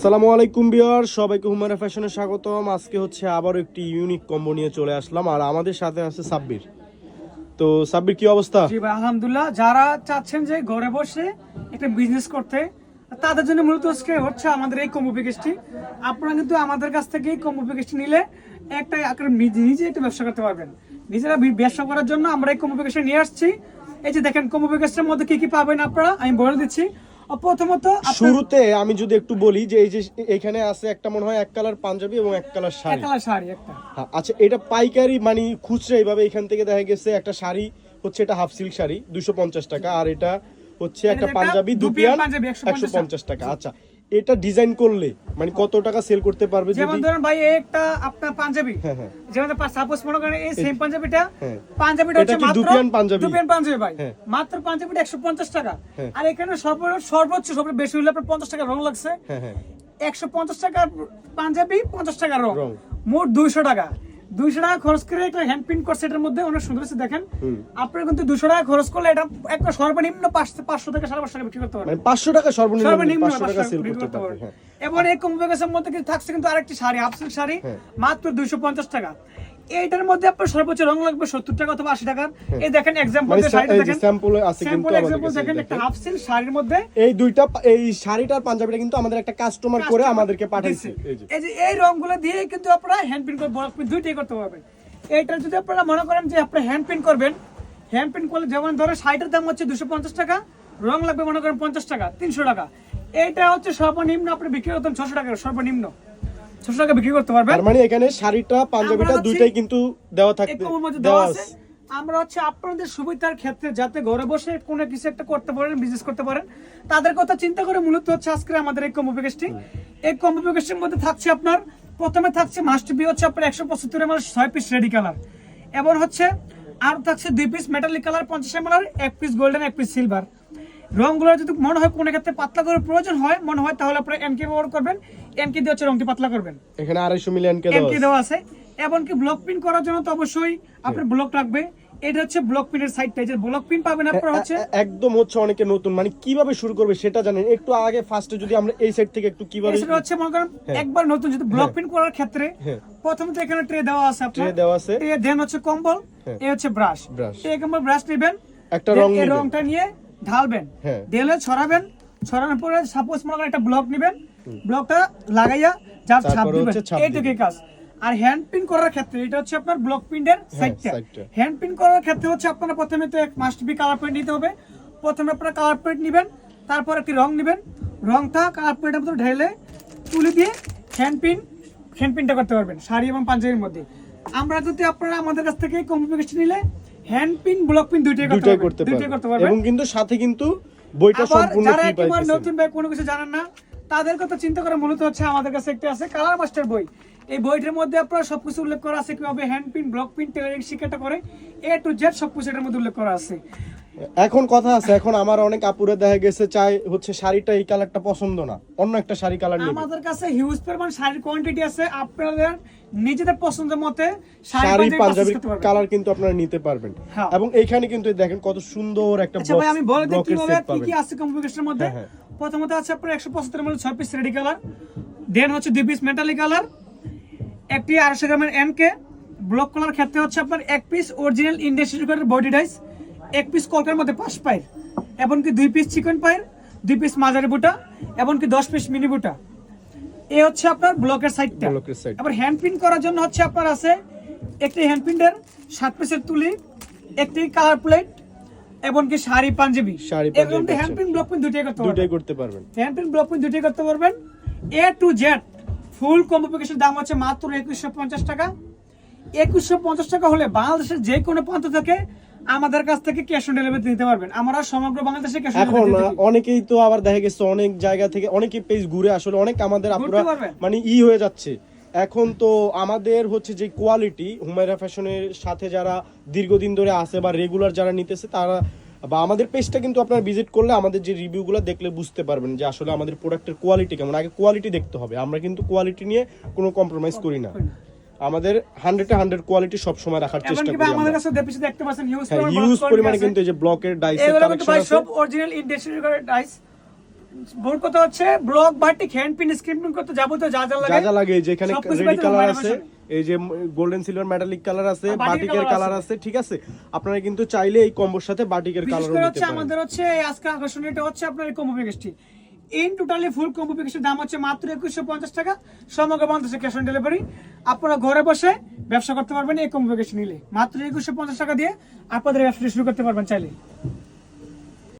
আসসালামু আলাইকুম ভিউয়ার, সবাইকে হুমায়রা ফ্যাশনে স্বাগতম। আজকে হচ্ছে আবার একটি ইউনিক কম্বো নিয়ে চলে আসলাম, আর আমাদের সাথে আছে সাব্বির। তো সাব্বির, কি অবস্থা? জি ভাই, আলহামদুলিল্লাহ। যারা চাচ্ছেন যে ঘরে বসে একটা বিজনেস করতে, তাদের জন্য মূলত আজকে হচ্ছে আমাদের এই কম্বো প্যাকেজটি। আপনারা কিন্তু আমাদের কাছ থেকে এই কম্বো প্যাকেজটি নিলে একটা নিজে একটা ব্যবসা করতে পারবেন। নিজেরা ব্যবসা করার জন্য আমরা এই কম্বো প্যাকেজটা নিয়ে আসছি। এই যে দেখেন, কম্বো প্যাকেজটার মধ্যে কি কি পাবেন আপনারা আমি বলে দিচ্ছি। প্রথমত শুরুতে আমি যদি একটু বলি যে এই যে এখানে আছে একটা মনে হয় এক কালার পাঞ্জাবি এবং এক কালার শাড়ি। এক কালার শাড়ি একটা। হ্যাঁ, আচ্ছা, এটা পাইকারি মানে খুচরা এইভাবে এখান থেকে দেখা গেছে একটা শাড়ি হচ্ছে, এটা হাফ সিল্ক শাড়ি 250 টাকা, আর এটা হচ্ছে একটা পাঞ্জাবি দুপিয়ান 150 টাকা। আচ্ছা, এটা ডিজাইন করলে মানে কত টাকা সেল করতে পারবে? যেমন ধরেন ভাই, একটা আপনার পাঞ্জাবি, যেমন সাপোজ মনে করেন এই সেম পাঞ্জাবিটা হচ্ছে মাত্র দুপিয়ান পাঞ্জাবি ভাই, মাত্র পাঞ্জাবিটা 150 টাকা। আর এখানে সর্বোচ্চ সবচেয়ে বেশি হলে আপনার 50 টাকা রং লাগছে। 150 টাকা পাঞ্জাবি, 50 টাকা রং, মোট 200 টাকা। 200 টাকা খরচ করে একটা হ্যান্ড প্রিন্ট করছে, এটার মধ্যে অনেক সুন্দর আছে দেখেন। আপনার কিন্তু 200 টাকা খরচ করলে এটা একটা সর্বনিম্ন 500 থেকে 550 টাকা বিক্রি করতে পারবেন। 500 টাকা সর্বনিম্ন 500 টাকা সেল করতে পারবেন। এবং এই কম্বো প্যাকেজের মধ্যে কিন্তু থাকছে কিন্তু আরেকটি শাড়ি, হাফ সিল্ক শাড়ি, মাত্র 250 টাকা। এইটার মধ্যে আপনার সর্বোচ্চ রং লাগবে 70 টাকা অথবা 80 টাকা। এই দেখেন এক্সাম্পল, এই শাড়িটা দেখেন, স্যাম্পল আছে কিন্তু আমাদের দেখেন একটা হাফ সিল্ক শাড়ির মধ্যে এই দুইটা, এই শাড়িটার পাঞ্জাবিটা কিন্তু আমাদের একটা কাস্টমার করে আমাদেরকে পাঠিয়েছে। এই যে এই রংগুলো দিয়ে কিন্তু আপনারা হ্যান্ড প্রিন্ট করে ব্লক প্রিন্ট দুইটাই করতে পারবেন। এইটা যদি আপনারা মনে করেন যে আপনি হ্যান্ড প্রিন্ট করবেন, হ্যান্ড প্রিন্ট করলে যেমন ধরো শাড়িটার দাম হচ্ছে 250 টাকা, রং লাগবে মনে করেন 50 টাকা, 300 টাকা। এইটা হচ্ছে সর্বনিম্ন আপনি বিক্রি করতেন 600 টাকা, সর্বনিম্ন 600 টাকা বিক্রি করতে পারবেন। তার মানে এখানে শাড়িটা পাঞ্জাবিটা দুইটাই কিন্তু দেওয়া থাকবে, দেওয়া আছে। আমরা হচ্ছে আপনাদের সুবিধার ক্ষেত্রে যাতে ঘরে বসে কোনো কিছু একটা করতে পারেন, বিজনেস করতে পারেন, তাদের কথা চিন্তা করে মূলত হচ্ছে আজকে আমাদের এই কম্বো প্যাকেজটি। এই কম্বো প্যাকেজের মধ্যে থাকছে আপনার প্রথমে থাকছে মাস্ট বি হচ্ছে আপনার 175 ml 6 পিস রেডি কালার, এবং হচ্ছে আর থাকছে 2 piece metallic colour 50 ml, 1 piece golden, 1 piece silver. রংগুলো যদি মনে হয় কোনো ক্ষেত্রে পাতলা করে প্রয়োজন হয় মনে হয়, তাহলে আপনারা এনকে ব্যবহার করবেন। এনকে দিয়ে হচ্ছে রংটি পাতলা করবেন। এখানে 250 মিলি এনকে দেওয়া আছে। এমনকি ব্লক প্রিন্ট করার জন্য তো অবশ্যই আপনার ব্লক লাগবে। এটা হচ্ছে ব্লক প্রিন্টের সাইডটা, যে ব্লক প্রিন্ট পাবেন আপনারা হচ্ছে একদম হচ্ছে অনেকে নতুন মানে কিভাবে শুরু করবে সেটা জানেন। একটু আগে ফার্স্টে যদি আমরা এই সাইড থেকে একটু কিভাবে এটা হচ্ছে মনে করেন একবার নতুন যদি ব্লক প্রিন্ট করার ক্ষেত্রে প্রথমে তো এখানে ট্রে দেওয়া আছে, আপনার ট্রে দেওয়া আছে, দেন হচ্ছে কম্বল, এই হচ্ছে ব্রাশ। এই কম্বল ব্রাশ নেবেন, একটা রং এই রংটা নিয়ে ঢালবেন, ঢেলে ছড়াবেন। ছড়ানোর পরে সাপোজ মনে করেন একটা ব্লক নেবেন, ব্লকটা লাগাইয়া জাস্ট ছাপ দিবেন, এইটুকুই কাজ। আর হ্যান্ড প্রিন্ট করার ক্ষেত্রে এটা হচ্ছে আপনার ব্লক প্রিন্টের সাইডটা। হ্যান্ড প্রিন্ট করার ক্ষেত্রে হচ্ছে আপনারা প্রথমে তো এক মাস্ট বি কালার প্রিন্ট নিতে হবে। প্রথমে আপনারা কালার প্রিন্ট নেবেন, তারপর একটি রং নেবেন, রংটা কালার প্রিন্টের মধ্যে ঢেলে তুলে দিয়ে হ্যান্ড প্রিন্টটা করতে পারবেন শাড়ি এবং পাঞ্জাবির মধ্যে। আমরা যদি আপনারা আমাদের কাছ থেকে কম্বো প্যাকেজ নিলে হ্যান্ড প্রিন্ট ব্লক প্রিন্ট দুইটাই করতে পারবেন। এবং কিন্তু সাথে কিন্তু বইটা সম্পূর্ণ ফ্রি পাইছেন। যারা নতুন ভাই কোনো কিছু জানেন না, তাদের কথা চিন্তা করে মূলত হচ্ছে আমাদের কাছে একটা আছে কালার মাস্টার বই। এই বইটার মধ্যে আপনারা সবকিছু উল্লেখ করা আছে, কিভাবে hand print, block print, tailoring শিক্ষাটা করে A to Z সবকিছু এর মধ্যে উল্লেখ করা আছে। এখন কথা আছে, এখন আমার অনেক আপুরে দেখা গেছে চাই হচ্ছে শাড়িটা এই কালারটা পছন্দ না, অন্য একটা শাড়ি কালার নেবে। আমাদের কাছে হিউজ পরিমাণ শাড়ির কোয়ান্টিটি আছে, আপনাদের নিজেদের পছন্দের মতে শাড়ি পাঞ্জাবি কালার কিন্তু আপনারা নিতে পারবেন। এবং এইখানে কিন্তু দেখেন কত সুন্দর একটা ব্লক। আচ্ছা ভাই, আমি বলে দিই কিভাবে কি কি আছে কম্বিনেশনের মধ্যে। প্রথমত আছে আপনার 175 ml 6 পিস রেডি কালার, দেন হচ্ছে 2 পিস মেটালিক কালার, একটি 250 গ্রামের এনকে ব্লক কালার ক্ষেত্রে হচ্ছে আপনার 1 পিস অরিজিনাল ইন্ডিয়ান সিল্কের বডি ডাইস, 1 পিস কলকার মধ্যে 5 পায়ের, এমনকি 2 পিস চিকন পায়ের, 2 পিস মাঝারি বুটা, এমনকি 10 পিস মিনি বুটা। এই হচ্ছে আপনার ব্লকের সাইডটা। আবার হ্যান্ড প্রিন্ট করার জন্য হচ্ছে আপনার আছে একটি হ্যান্ড প্রিন্টের 7 পিসের তুলি, একটি কালার প্লেট, এমনকি শাড়ি পাঞ্জাবি। এরকম হ্যান্ড প্রিন্ট ব্লক প্রিন্ট দুইটাই করতে পারবেন। হ্যান্ড প্রিন্ট ব্লক প্রিন্ট দুইটাই করতে পারবেন। A to Z full combo প্যাকেজের দাম হচ্ছে মাত্র 2150 টাকা। 2150 টাকা হলে বাংলাদেশের যে কোনো প্রান্ত থেকে আমাদের কাছ থেকে ক্যাশ অন ডেলিভারি নিতে পারবেন। আমরা সমগ্র বাংলাদেশে ক্যাশ অন ডেলিভারি দিই। এখন অনেকেই তো আবার দেখা গেছে অনেক জায়গা থেকে অনেকে পেজ ঘুরে আসলে অনেক আমাদের আপুরা মানে হয়ে যাচ্ছে। এখন তো আমাদের হচ্ছে যে কোয়ালিটি হুমায়রা ফ্যাশনের সাথে যারা দীর্ঘদিন ধরে আছে বা রেগুলার যারা নিতেছে, তারা বা আমাদের পেজটা কিন্তু আপনারা ভিজিট করলে আমাদের যে রিভিউগুলো দেখলে বুঝতে পারবেন যে আসলে আমাদের প্রোডাক্টের কোয়ালিটি কেমন। আগে কোয়ালিটি দেখতে হবে, আমরা কিন্তু কোয়ালিটি নিয়ে কোনো কম্প্রোমাইজ করি না। আমাদের 100 কোয়ালিটি সব সময় রাখার চেষ্টা করি। আমাদের কাছে দেখতে পাচ্ছেন হিউজ পরিমাণে কিন্তু এই যে ব্লকের ডাইসের কালেকশন আছে, সব অরিজিনাল ইন্ডিয়ান সিল্কের ডাইস। বোর্ড কথা হচ্ছে block batik hand pin screen print করতে যাবতীয় যা যা লাগে যেখানে সবকিছু রেডি পেতে কালার পারবেন আছে, এই যে গোল্ডেন সিলভার মেটালিক কালার আছে, আর বাটিকের বাটিকের colour কালার আছে, ঠিক আছে। আপনারা কিন্তু চাইলে এই কম্বোর সাথে বাটিকের বিশেষ কালারও করে নিতে হচ্ছে পারেন। আমাদের হচ্ছে আজকে আকর্ষণীয়টা হচ্ছে আপনার এই কম্বো প্যাকেজটি ইন টোটালি ফুল কম্বো প্যাকেজের দাম হচ্ছে মাত্র 2150 টাকা, সমগ্র বাংলাদেশে ক্যাশ অন ডেলিভারি। আপনারা ঘরে বসে ব্যবসা করতে পারবেন এই কম্বো প্যাকেজ নিলে মাত্র 2150 টাকা দিয়ে আপনাদের ব্যবসা শুরু করতে পারবেন চাইলে।